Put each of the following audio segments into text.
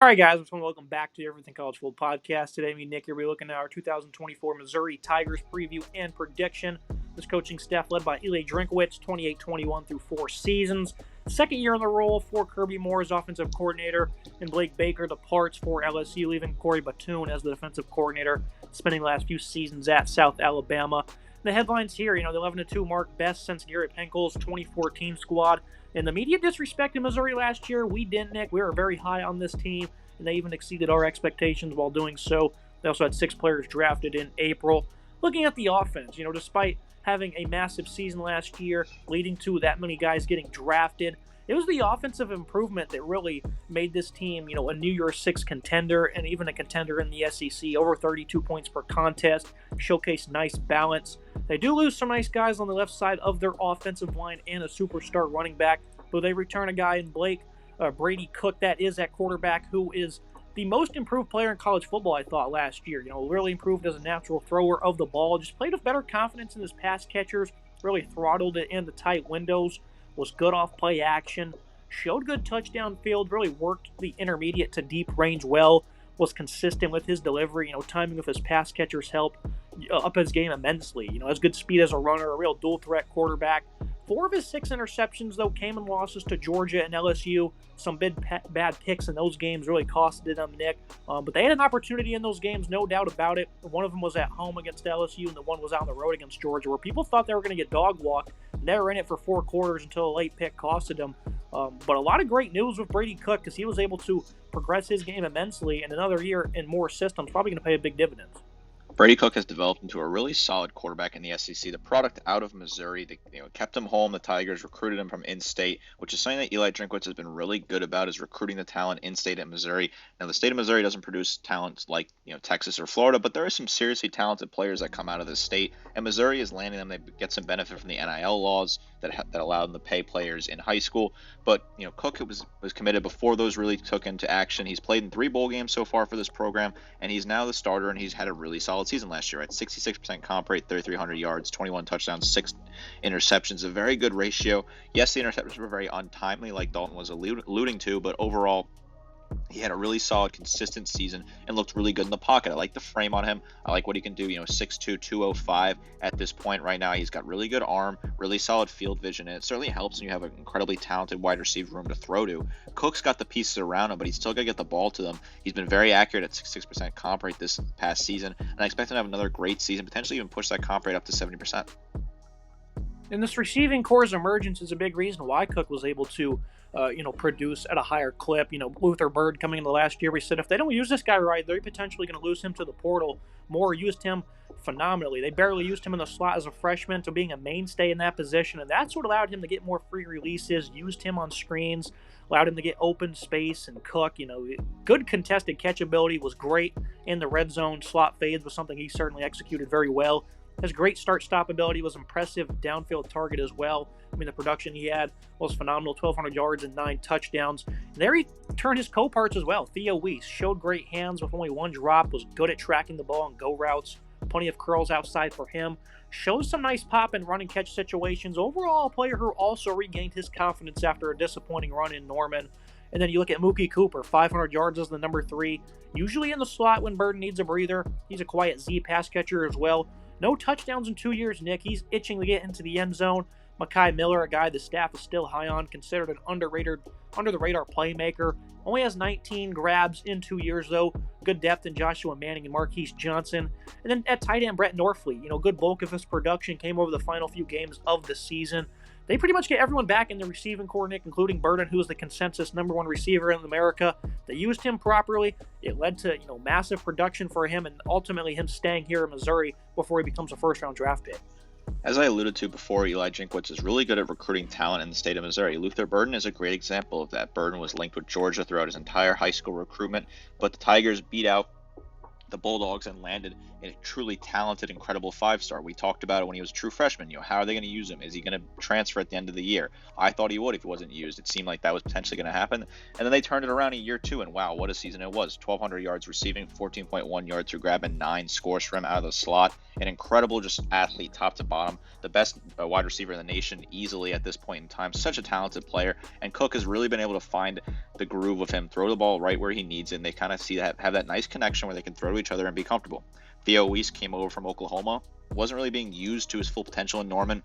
All right, guys, just want to welcome back to the Everything College Football Podcast. Today, me and Nick here will be looking at our 2024 Missouri Tigers preview and prediction. This coaching staff led by Eli Drinkwitz, 28-21 through 4 seasons. Second year in the role for Kirby Moore as offensive coordinator, and Blake Baker departs for LSU, leaving Corey Batoon as the defensive coordinator, spending the last few seasons at South Alabama. The headlines here, the 11-2 mark, best since Gary Pinkel's 2014 squad. And the media disrespected Missouri last year. We didn't, Nick. We were very high on this team, and they even exceeded our expectations while doing so. They also had 6 players drafted in April. Looking at the offense, despite having a massive season last year, leading to that many guys getting drafted, it was the offensive improvement that really made this team, a New Year's Six contender and even a contender in the SEC. Over 32 points per contest, showcased nice balance. They do lose some nice guys on the left side of their offensive line and a superstar running back, but they return a guy in Brady Cook, that is at quarterback, who is the most improved player in college football, I thought, last year. Really improved as a natural thrower of the ball. Just played with better confidence in his pass catchers, really throttled it in the tight windows, was good off play action, showed good touchdown field, really worked the intermediate to deep range well, was consistent with his delivery, timing with his pass catchers helped up his game immensely. Has good speed as a runner, a real dual threat quarterback. 4 of his 6 interceptions, though, came in losses to Georgia and LSU. Some bad picks in those games really costed them, Nick. But they had an opportunity in those games, no doubt about it. One of them was at home against LSU, and the one was out on the road against Georgia, where people thought they were going to get dog walked. They were in it for 4 quarters until a late pick costed them. But a lot of great news with Brady Cook, because he was able to progress his game immensely, and another year in more systems probably going to pay a big dividend. Brady Cook has developed into a really solid quarterback in the SEC. The product out of Missouri, they kept him home. The Tigers recruited him from in-state, which is something that Eli Drinkwitz has been really good about, is recruiting the talent in-state at Missouri. Now, the state of Missouri doesn't produce talent like Texas or Florida, but there are some seriously talented players that come out of this state, and Missouri is landing them. They get some benefit from the NIL laws that allow them to pay players in high school. But Cook was committed before those really took into action. He's played in 3 bowl games so far for this program, and he's now the starter, and he's had a really solid season last year at 66% comp rate, 3,300 yards, 21 touchdowns, 6 interceptions, a very good ratio. Yes, the interceptions were very untimely, like Dalton was alluding to, but overall, he had a really solid, consistent season and looked really good in the pocket. I like the frame on him. I like what he can do, 6'2", 205 at this point right now. He's got really good arm, really solid field vision, and it certainly helps when you have an incredibly talented wide receiver room to throw to. Cook's got the pieces around him, but he's still got to get the ball to them. He's been very accurate at 66% comp rate this past season, and I expect him to have another great season, potentially even push that comp rate up to 70%. And this receiving core's emergence is a big reason why Cook was able to, produce at a higher clip. Luther Bird coming into last year, we said if they don't use this guy right, they're potentially going to lose him to the portal. Moore used him phenomenally. They barely used him in the slot as a freshman to being a mainstay in that position, and that's what allowed him to get more free releases, used him on screens, allowed him to get open space and cook. Good contested catchability, was great in the red zone. Slot fades was something he certainly executed very well. His great start-stop ability was impressive, downfield target as well. The production he had was phenomenal, 1,200 yards and 9 touchdowns. And there he turned his co-parts as well. Theo Weiss showed great hands with only 1 drop, was good at tracking the ball and go routes. Plenty of curls outside for him. Shows some nice pop and run and catch situations. Overall, a player who also regained his confidence after a disappointing run in Norman. And then you look at Mookie Cooper, 500 yards as the number 3. Usually in the slot when Burden needs a breather. He's a quiet Z pass catcher as well. No touchdowns in 2 years, Nick. He's itching to get into the end zone. Makai Miller, a guy the staff is still high on, considered an under-the-radar playmaker. Only has 19 grabs in 2 years, though. Good depth in Joshua Manning and Marquise Johnson. And then at tight end, Brett Norfleet. Good bulk of his production came over the final few games of the season. They pretty much get everyone back in the receiving core, Nick, including Burden, who is the consensus number 1 receiver in America. They used him properly. It led to massive production for him, and ultimately him staying here in Missouri before he becomes a first-round draft pick. As I alluded to before, Eli Drinkwitz is really good at recruiting talent in the state of Missouri. Luther Burden is a great example of that. Burden was linked with Georgia throughout his entire high school recruitment, but the Tigers beat out the Bulldogs and landed a truly talented, incredible 5-star. We talked about it when he was a true freshman. How are they going to use him? Is he going to transfer at the end of the year? I thought he would if he wasn't used. It seemed like that was potentially going to happen. And then they turned it around in year 2, and wow, what a season it was. 1,200 yards receiving, 14.1 yards through grab, and 9 scores for him out of the slot. An incredible just athlete top to bottom. The best wide receiver in the nation easily at this point in time. Such a talented player. And Cook has really been able to find the groove of him, throw the ball right where he needs it, and they kind of have that nice connection where they can throw to each other and be comfortable. Theo Weiss came over from Oklahoma, wasn't really being used to his full potential in Norman.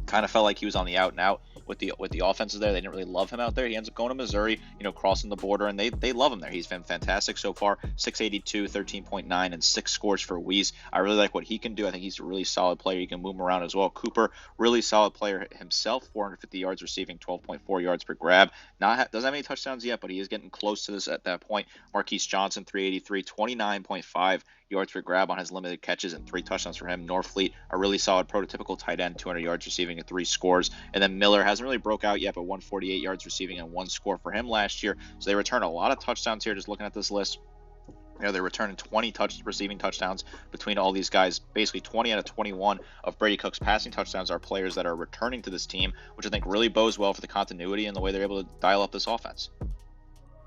Kind of felt like he was on the out and out with the offenses there. They didn't really love him out there. He ends up going to Missouri, crossing the border, and they love him there. He's been fantastic so far. 682, 13.9, and 6 scores for Weiss. I really like what he can do. I think he's a really solid player. He can move him around as well. Cooper, really solid player himself. 450 yards receiving, 12.4 yards per grab. Doesn't have any touchdowns yet, but he is getting close to this at that point. Marquise Johnson, 383, 29.5 yards per grab on his limited catches and 3 touchdowns for him. Norfleet, a really solid prototypical tight end, 200 yards receiving and 3 scores. And then Miller hasn't really broke out yet, but 148 yards receiving and 1 score for him last year. So they return a lot of touchdowns here just looking at this list. They're returning 20 receiving touchdowns between all these guys. Basically 20 out of 21 of Brady Cook's passing touchdowns are players that are returning to this team, which I think really bodes well for the continuity and the way they're able to dial up this offense.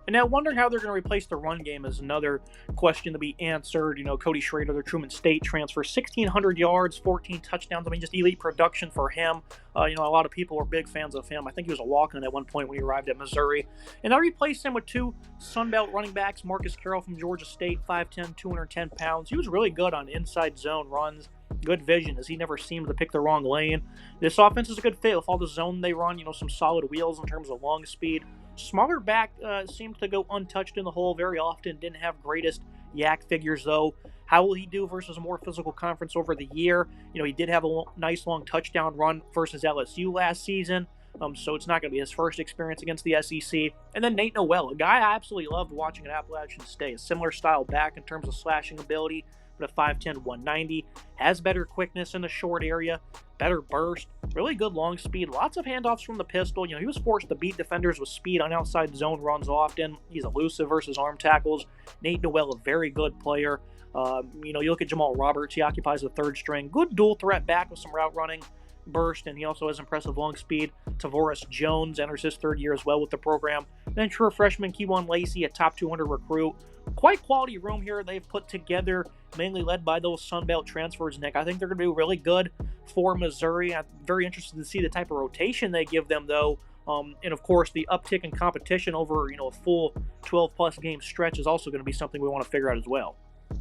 And now wondering how they're going to replace the run game is another question to be answered. Cody Schrader, the Truman State transfer, 1,600 yards, 14 touchdowns. I mean, just elite production for him. A lot of people are big fans of him. I think he was a walk-on at one point when he arrived at Missouri. And I replaced him with 2 Sun Belt running backs. Marcus Carroll from Georgia State, 5'10", 210 pounds. He was really good on inside zone runs. Good vision, as he never seemed to pick the wrong lane. This offense is a good fit with all the zone they run. Some solid wheels in terms of long speed. Smaller back seemed to go untouched in the hole very often. Didn't have greatest yak figures, though. How will he do versus a more physical conference over the year? He did have a nice long touchdown run versus LSU last season. So it's not going to be his first experience against the SEC. And then Nate Noel, a guy I absolutely loved watching at Appalachian State. A similar style back in terms of slashing ability, but a 5'10", 190. Has better quickness in the short area, better burst, really good long speed, lots of handoffs from the pistol. He was forced to beat defenders with speed on outside zone runs often. He's elusive versus arm tackles. Nate Noel, a very good player. You look at Jamal Roberts, he occupies the 3rd string. Good dual threat back with some route running burst, and he also has impressive long speed. Tavares Jones enters his 3rd year as well with the program. Then true freshman Keywan Lacey, a top 200 recruit. Quite quality room here they've put together, mainly led by those Sun Belt transfers, Nick. I think they're going to be really good for Missouri. I'm very interested to see the type of rotation they give them, though. And, of course, the uptick in competition over, a full 12-plus game stretch is also going to be something we want to figure out as well.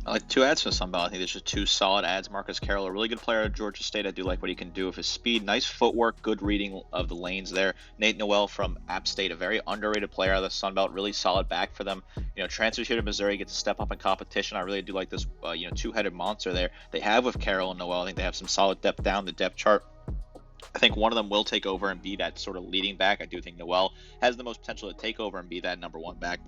I like 2 adds for Sun Belt. I think there's just 2 solid adds. Marcus Carroll, a really good player at Georgia State. I do like what he can do with his speed. Nice footwork, good reading of the lanes there. Nate Noel from App State, a very underrated player out of the Sun Belt. Really solid back for them. Transfers here to Missouri, gets to step up in competition. I really do like this, 2-headed monster there they have with Carroll and Noel. I think they have some solid depth down the depth chart. I think one of them will take over and be that sort of leading back. I do think Noel has the most potential to take over and be that number 1 back.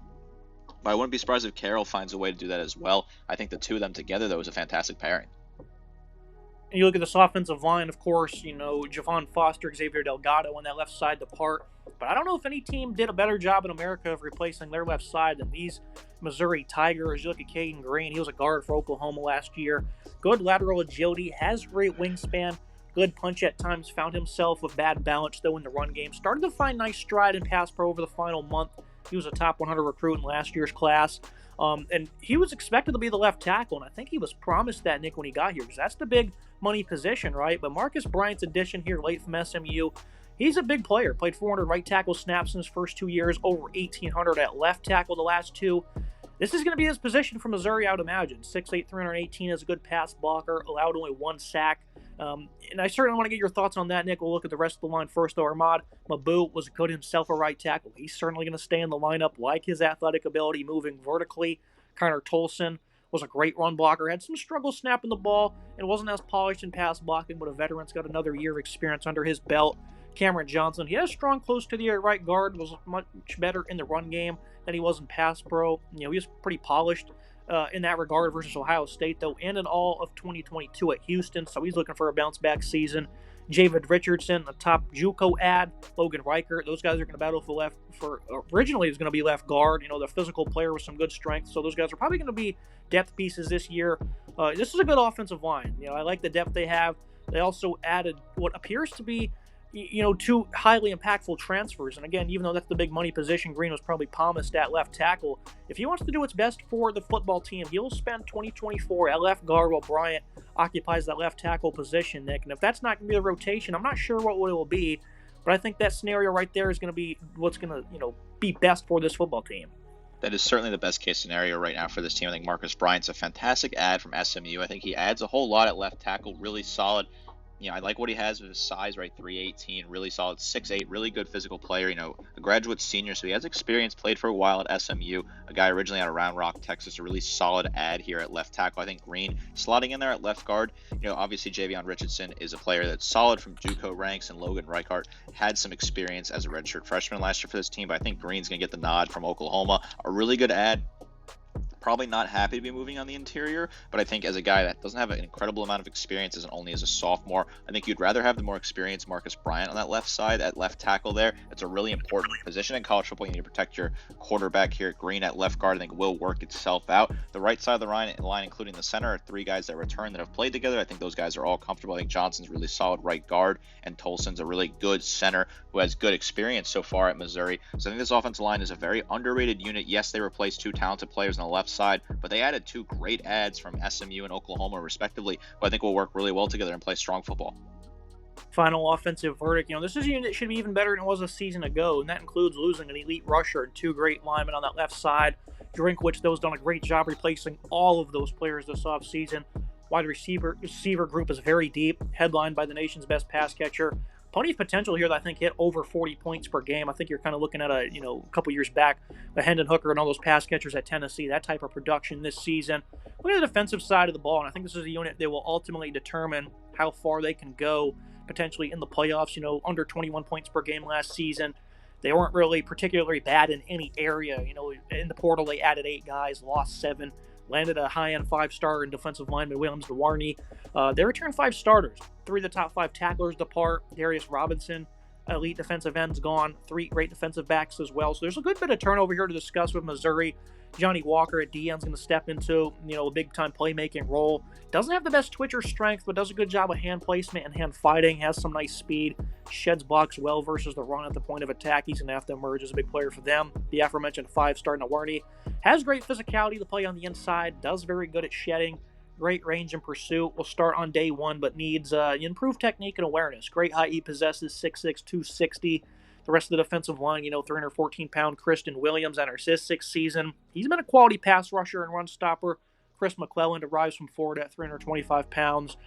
But I wouldn't be surprised if Carroll finds a way to do that as well. I think the 2 of them together, though, is a fantastic pairing. And you look at this offensive line, of course, Javon Foster, Xavier Delgado on that left side depart. But I don't know if any team did a better job in America of replacing their left side than these Missouri Tigers. You look at Caden Green. He was a guard for Oklahoma last year. Good lateral agility, has great wingspan. Good punch at times, found himself with bad balance, though, in the run game. Started to find nice stride in pass pro over the final month. He was a top 100 recruit in last year's class. And he was expected to be the left tackle, and I think he was promised that, Nick, when he got here, because that's the big money position, right? But Marcus Bryant's addition here late from SMU, he's a big player. Played 400 right tackle snaps in his first 2 years, over 1,800 at left tackle the last 2. This is going to be his position for Missouri, I would imagine. 6'8", 318 is a good pass blocker, allowed only 1 sack. And I certainly want to get your thoughts on that, Nick. We'll look at the rest of the line first, though. Ahmad Mabu was good himself a right tackle. He's certainly going to stay in the lineup, like his athletic ability moving vertically. Connor Tolson was a great run blocker, had some struggle snapping the ball, and wasn't as polished in pass blocking, but a veteran's got another year of experience under his belt. Cameron Johnson, he has strong close to the right guard, was much better in the run game than he was in pass pro. He was pretty polished in that regard versus Ohio State, though, and in all of 2022 at Houston, so he's looking for a bounce-back season. Javid Richardson, the top JUCO ad, Logan Reichert. Those guys are going to battle originally it was going to be left guard. The physical player with some good strength. So those guys are probably going to be depth pieces this year. This is a good offensive line. I like the depth they have. They also added what appears to be, two highly impactful transfers. And again, even though that's the big money position, Green was probably promised at left tackle. If he wants to do what's best for the football team, he'll spend 2024 at left guard while Bryant occupies that left tackle position, Nick. And if that's not going to be the rotation, I'm not sure what it will be. But I think that scenario right there is going to be what's going to, be best for this football team. That is certainly the best case scenario right now for this team. I think Marcus Bryant's a fantastic ad from SMU. I think he adds a whole lot at left tackle, really solid. I like what he has with his size, right? 318, really solid, 6'8", really good physical player. A graduate senior, so he has experience, played for a while at SMU. A guy originally out of Round Rock, Texas, a really solid ad here at left tackle. I think Green slotting in there at left guard. Obviously Javion Richardson is a player that's solid from JUCO ranks, and Logan Reichart had some experience as a redshirt freshman last year for this team. But I think Green's gonna get the nod from Oklahoma. A really good ad. Probably not happy to be moving on the interior, but I think as a guy that doesn't have an incredible amount of experience only as a sophomore, I think you'd rather have the more experienced Marcus Bryant on that left side, at left tackle there. It's a really important position in college football. You need to protect your quarterback here. Green at left guard, I think, will work itself out. The right side of the line, including the center, are three guys that return that have played together. I think those guys are all comfortable. I think Johnson's really solid right guard, and Tolson's a really good center who has good experience so far at Missouri. So I think this offensive line is a very underrated unit. Yes, they replaced two talented players on the left side, but they added two great ads from SMU and Oklahoma, respectively, who I think will work really well together and play strong football. Final offensive verdict. This is a unit that should be even better than it was a season ago, and that includes losing an elite rusher and two great linemen on that left side. Drinkwitz, though, has done a great job replacing all of those players this offseason. Wide receiver group is very deep, headlined by the nation's best pass catcher. Plenty of potential here that I think hit over 40 points per game. I think you're kind of looking at a couple years back, the Hendon Hooker and all those pass catchers at Tennessee, that type of production this season. Look at the defensive side of the ball, and I think this is a unit that will ultimately determine how far they can go potentially in the playoffs. Under 21 points per game last season. They weren't really particularly bad in any area. In the portal, they added 8 guys, lost 7. Landed a high-end 5-star in defensive lineman Williams DeWarney. They returned 5 starters. 3 of the top 5 tacklers depart. Darius Robinson, elite defensive ends, gone. 3 great defensive backs as well. So there's a good bit of turnover here to discuss with Missouri. Johnny Walker at DN's going to step into a big-time playmaking role. Doesn't have the best twitch or strength, but does a good job of hand placement and hand fighting. Has some nice speed. Sheds blocks well versus the run at the point of attack. He's going to have to emerge as a big player for them. The aforementioned 5-star Nawarni has great physicality to play on the inside. Does very good at shedding. Great range and pursuit. Will start on day 1, but needs improved technique and awareness. Great height he possesses, 6'6", 260. The rest of the defensive line, 314-pound Kristen Williams enters his 6th season. He's been a quality pass rusher and run stopper. Chris McClelland arrives from Florida at 325 pounds.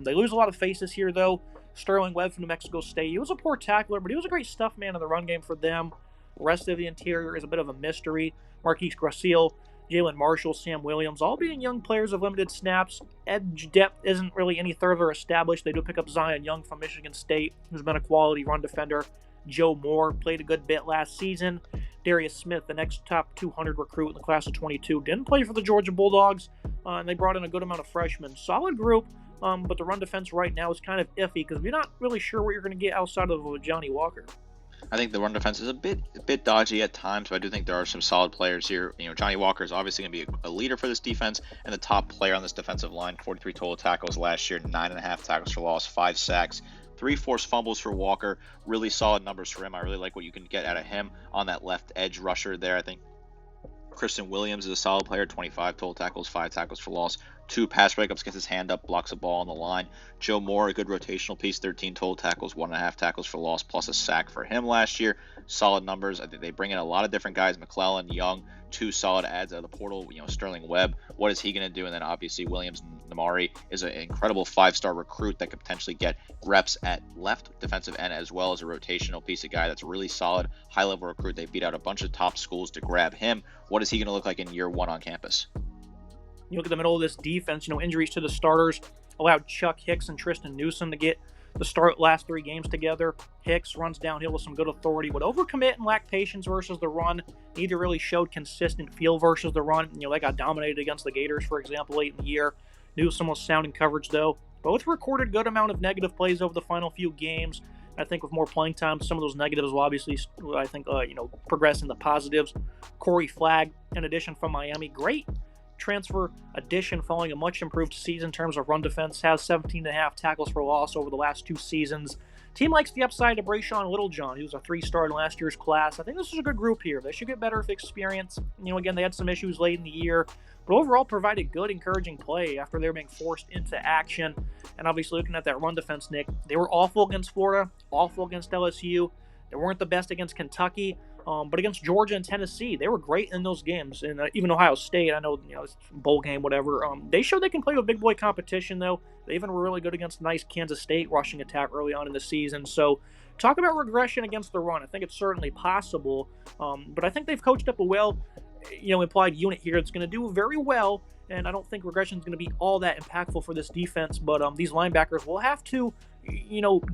They lose a lot of faces here, though. Sterling Webb from New Mexico State. He was a poor tackler, but he was a great stuff man in the run game for them. The rest of the interior is a bit of a mystery. Marquise Gracile, Jalen Marshall, Sam Williams, all being young players of limited snaps. Edge depth isn't really any further established. They do pick up Zion Young from Michigan State, who's been a quality run defender. Joe Moore played a good bit last season. Darius Smith, the next top 200 recruit in the class of 22, didn't play for the Georgia Bulldogs, and they brought in a good amount of freshmen. Solid group, but the run defense right now is kind of iffy because we're not really sure what you're going to get outside of Johnny Walker. I think the run defense is a bit dodgy at times, but I do think there are some solid players here. Johnny Walker is obviously going to be a leader for this defense and the top player on this defensive line. 43 total tackles last year, 9.5 tackles for loss, 5 sacks. 3 forced fumbles for Walker. Really solid numbers for him. I really like what you can get out of him on that left edge rusher there. I think Kristen Williams is a solid player. 25 total tackles, 5 tackles for loss, 2 pass breakups, gets his hand up, blocks a ball on the line. Joe Moore, a good rotational piece, 13 total tackles, 1.5 tackles for loss, plus a sack for him last year. Solid numbers. I think they bring in a lot of different guys. McClellan, Young, 2 solid ads out of the portal. Sterling Webb, what is he going to do? And then obviously Williams Namari is an incredible 5-star recruit that could potentially get reps at left defensive end as well as a rotational piece. A guy that's really solid, high-level recruit. They beat out a bunch of top schools to grab him. What is he going to look like in year 1 on campus? You look at the middle of this defense, injuries to the starters allowed Chuck Hicks and Tristan Newsom to get the last 3 games together. Hicks runs downhill with some good authority, would overcommit and lack patience versus the run. Neither really showed consistent feel versus the run. They got dominated against the Gators, for example, late in the year. Newsom was sound in coverage, though. Both recorded good amount of negative plays over the final few games. I think with more playing time, some of those negatives will obviously, I think, progress into positives. Corey Flagg, in addition from Miami, great transfer addition following a much improved season in terms of run defense, has 17.5 tackles for loss over the last 2 seasons. Team likes the upside of Brayshawn Littlejohn. He was a 3-star in last year's class. I think this is a good group here. They should get better with experience. Again, they had some issues late in the year, but overall provided good, encouraging play after they were being forced into action. And obviously looking at that run defense, Nick, they were awful against Florida, awful against LSU. They weren't the best against Kentucky. But against Georgia and Tennessee, they were great in those games. And even Ohio State, I know, it's a bowl game, whatever. They showed they can play with big boy competition, though. They even were really good against nice Kansas State rushing attack early on in the season. So talk about regression against the run. I think it's certainly possible. But I think they've coached up a implied unit here that's going to do very well. And I don't think regression is going to be all that impactful for this defense. But these linebackers will have to,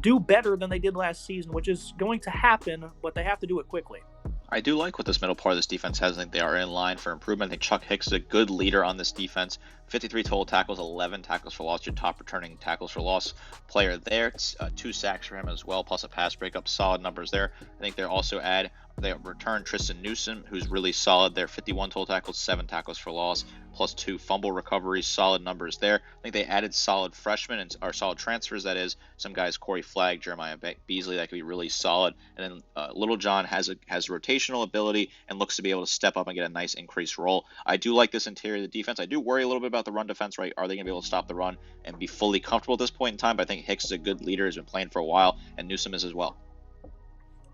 do better than they did last season, which is going to happen, but they have to do it quickly. I do like what this middle part of this defense has. I think they are in line for improvement. I think Chuck Hicks is a good leader on this defense. 53 total tackles, 11 tackles for loss. Your top returning tackles for loss player there. It's 2 sacks for him as well, plus a pass breakup. Solid numbers there. I think they return Tristan Newsom, who's really solid there. 51 total tackles, 7 tackles for loss, plus 2 fumble recoveries. Solid numbers there. I think they added solid freshmen or solid transfers. That is, some guys, Corey Flagg, Jeremiah Beasley, that could be really solid. And then Littlejohn has rotational ability and looks to be able to step up and get a nice increased role. I do like this interior of the defense. I do worry a little bit about the run defense, right? Are they going to be able to stop the run and be fully comfortable at this point in time? But I think Hicks is a good leader, has been playing for a while, and Newsom is as well.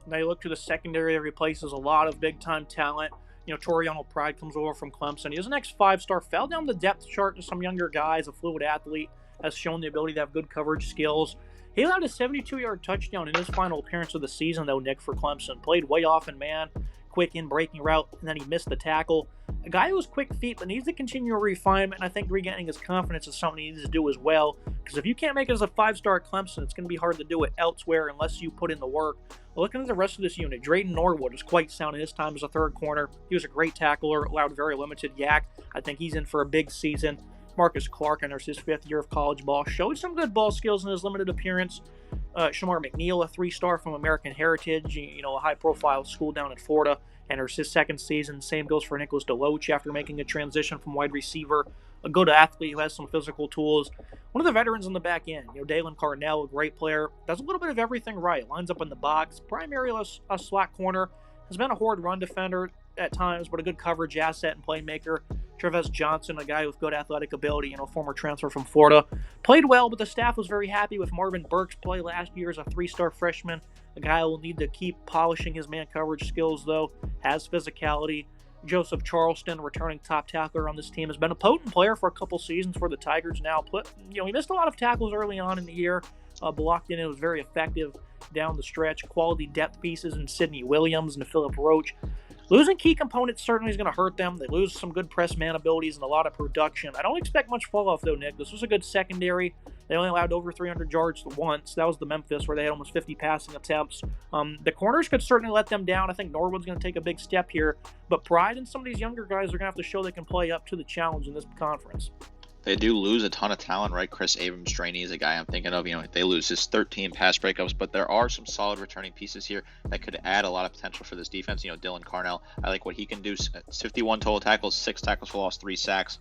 Now you look to the secondary that replaces a lot of big-time talent. Toriano Pride comes over from Clemson. He was an ex-5-star, fell down the depth chart to some younger guys, a fluid athlete, has shown the ability to have good coverage skills. He allowed a 72-yard touchdown in his final appearance of the season, though, Nick, for Clemson. Played way off in man, quick in-breaking route, and then he missed the tackle. A guy who has quick feet but needs to continue refinement, and I think regaining his confidence is something he needs to do as well. Because if you can't make it as a 5-star at Clemson, it's going to be hard to do it elsewhere unless you put in the work. Looking at the rest of this unit, Drayden Norwood was quite sound in his time as a third corner. He was a great tackler, allowed very limited yak. I think he's in for a big season. Marcus Clark enters his 5th year of college ball. Showed some good ball skills in his limited appearance. Shamar McNeil, a 3-star from American Heritage, a high-profile school down in Florida, enters his 2nd season. Same goes for Nicholas DeLoach after making a transition from wide receiver. A good athlete who has some physical tools. One of the veterans in the back end, Dalen Carnell, a great player, does a little bit of everything right. Lines up in the box, primarily a slot corner, has been a horde run defender at times, but a good coverage asset and playmaker. Tre'Vez Johnson, a guy with good athletic ability, former transfer from Florida. Played well, but the staff was very happy with Marvin Burke's play last year as a 3-star freshman. A guy who will need to keep polishing his man coverage skills, though. Has physicality. Joseph Charleston, returning top tackler on this team, has been a potent player for a couple seasons for the Tigers now. He missed a lot of tackles early on in the year, but locked in and was very effective down the stretch. Quality depth pieces in Sidney Williams and Phillip Roach. Losing key components certainly is going to hurt them. They lose some good press man abilities and a lot of production. I don't expect much fall-off, though, Nick. This was a good secondary. They only allowed over 300 yards once. That was the Memphis, where they had almost 50 passing attempts. The corners could certainly let them down. I think Norwood's going to take a big step here. But Pride and some of these younger guys are going to have to show they can play up to the challenge in this conference. They do lose a ton of talent, right? Chris Abrams-Straney is a guy I'm thinking of. They lose his 13 pass breakups, but there are some solid returning pieces here that could add a lot of potential for this defense. Dylan Carnell, I like what he can do. 51 total tackles, 6 tackles for loss, 3 sacks,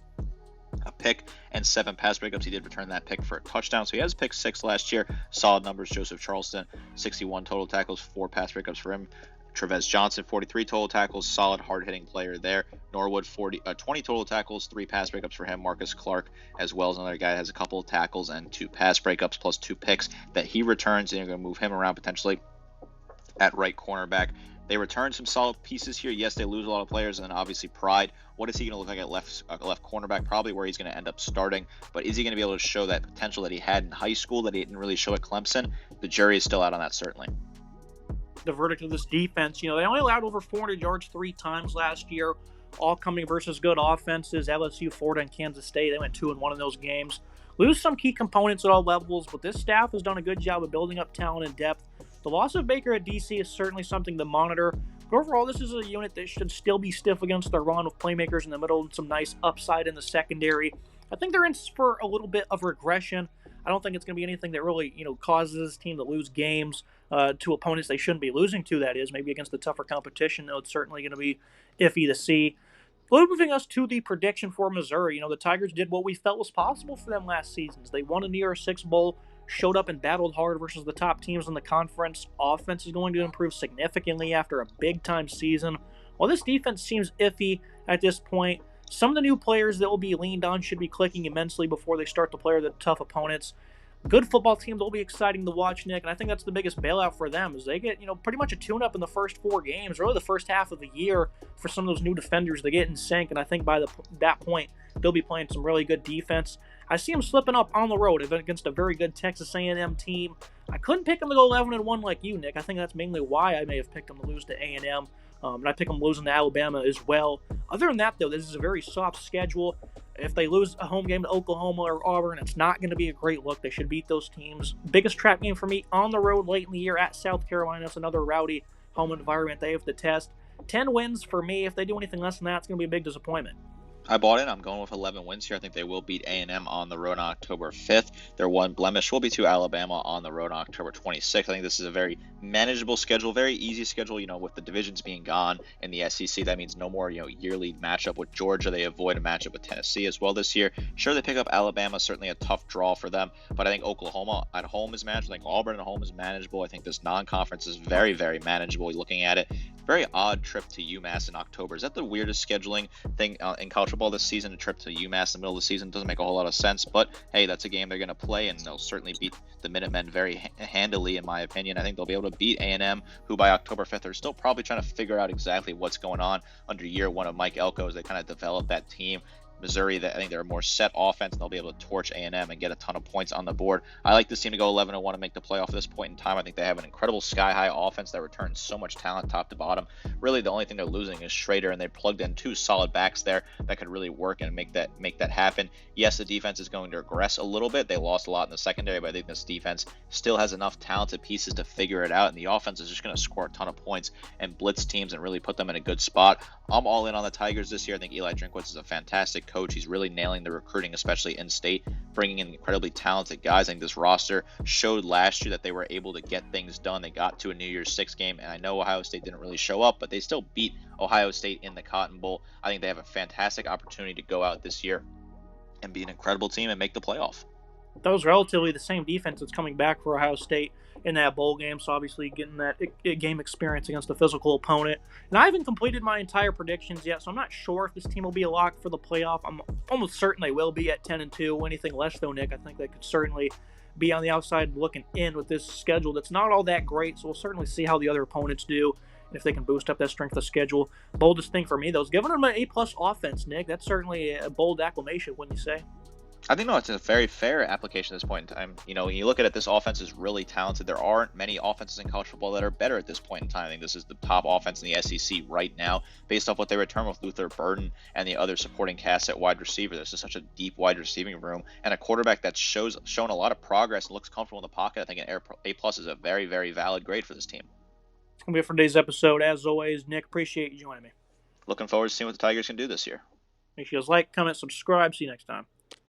a pick, and 7 pass breakups. He did return that pick for a touchdown, so he has picked 6 last year. Solid numbers. Joseph Charleston, 61 total tackles, 4 pass breakups for him. Tre'Vez Johnson, 43 total tackles, solid hard-hitting player there. Norwood, 20 total tackles, 3 pass breakups for him. Marcus Clark, as well as another guy that has a couple of tackles and 2 pass breakups plus 2 picks that he returns. They're going to move him around potentially at right cornerback. They return some solid pieces here. Yes, they lose a lot of players, and then obviously Pride. What is he going to look like at left cornerback? Probably where he's going to end up starting. But is he going to be able to show that potential that he had in high school that he didn't really show at Clemson? The jury is still out on that, certainly. The verdict of this defense, they only allowed over 400 yards 3 times last year, all coming versus good offenses. LSU, Florida, and Kansas State, they went 2-1 in those games. Lose some key components at all levels, but this staff has done a good job of building up talent and depth. The loss of Baker at DC is certainly something to monitor, but overall this is a unit that should still be stiff against the run with playmakers in the middle and some nice upside in the secondary. I think they're in for a little bit of regression. I don't think it's going to be anything that really, causes this team to lose games to opponents they shouldn't be losing to, that is. Maybe against the tougher competition, though, it's certainly going to be iffy to see. Moving us to the prediction for Missouri, the Tigers did what we felt was possible for them last season. They won a New Year's Six Bowl, showed up and battled hard versus the top teams in the conference. Offense is going to improve significantly after a big-time season. While this defense seems iffy at this point, some of the new players that will be leaned on should be clicking immensely before they start to play the tough opponents. Good football team that will be exciting to watch, Nick, and I think that's the biggest bailout for them is they get, pretty much a tune-up in the first 4 games, really the first half of the year for some of those new defenders to get in sync, and I think by that point, they'll be playing some really good defense. I see them slipping up on the road against a very good Texas A&M team. I couldn't pick them to go 11-1 like you, Nick. I think that's mainly why I may have picked them to lose to A&M, and I pick them losing to Alabama as well. Other than that, though, this is a very soft schedule. If they lose a home game to Oklahoma or Auburn, it's not going to be a great look. They should beat those teams. Biggest trap game for me on the road late in the year at South Carolina. It's another rowdy home environment they have to test. 10 wins for me. If they do anything less than that, it's going to be a big disappointment. I bought in. I'm going with 11 wins here. I think they will beat A&M on the road on October 5th. Their one blemish will be to Alabama on the road on October 26th. I think this is a very manageable schedule, very easy schedule. With the divisions being gone in the SEC, that means no more, yearly matchup with Georgia. They avoid a matchup with Tennessee as well this year. Sure, they pick up Alabama, certainly a tough draw for them, but I think Oklahoma at home is manageable. I think Auburn at home is manageable. I think this non-conference is very, very manageable. Looking at it, very odd trip to UMass in October. Is that the weirdest scheduling thing in college football this season? A trip to UMass in the middle of the season doesn't make a whole lot of sense, but hey, that's a game they're going to play, and they'll certainly beat the Minutemen very handily, in my opinion. I think they'll be able to beat A&M, who by October 5th are still probably trying to figure out exactly what's going on under year 1 of Mike Elko as they kind of develop that team. Missouri, I think they're a more set offense, and they'll be able to torch A&M and get a ton of points on the board. I like this team to go 11-1 and make the playoff at this point in time. I think they have an incredible sky-high offense that returns so much talent top to bottom. Really, the only thing they're losing is Schrader, and they plugged in 2 solid backs there that could really work and make that happen. Yes, the defense is going to regress a little bit. They lost a lot in the secondary, but I think this defense still has enough talented pieces to figure it out, and the offense is just going to score a ton of points and blitz teams and really put them in a good spot. I'm all in on the Tigers this year. I think Eli Drinkwitz is a fantastic coach. He's really nailing the recruiting, especially in state, bringing in incredibly talented guys. I think this roster showed last year that they were able to get things done. They got to a New Year's Six game, and I know Ohio State didn't really show up, but they still beat Ohio State in the Cotton Bowl. I think they have a fantastic opportunity to go out this year and be an incredible team and make the playoff. That was relatively the same defense that's coming back for Ohio State in that bowl game, so obviously getting that game experience against a physical opponent. And I haven't completed my entire predictions yet, so I'm not sure if this team will be a lock for the playoff. I'm almost certain they will be at 10-2. Anything less, though, Nick, I think they could certainly be on the outside looking in with this schedule that's not all that great, so we'll certainly see how the other opponents do and if they can boost up that strength of schedule. Boldest thing for me, though, is giving them an A-plus offense, Nick. That's certainly a bold acclamation, wouldn't you say? I think, no, it's a very fair application at this point in time. When you look at it, this offense is really talented. There aren't many offenses in college football that are better at this point in time. I think this is the top offense in the SEC right now, based off what they return with Luther Burden and the other supporting cast at wide receiver. This is such a deep wide receiving room, and a quarterback that's shown a lot of progress and looks comfortable in the pocket. I think an A+ is a very, very valid grade for this team. It's going to be it for today's episode. As always, Nick, appreciate you joining me. Looking forward to seeing what the Tigers can do this year. Make sure you guys like, comment, subscribe. See you next time.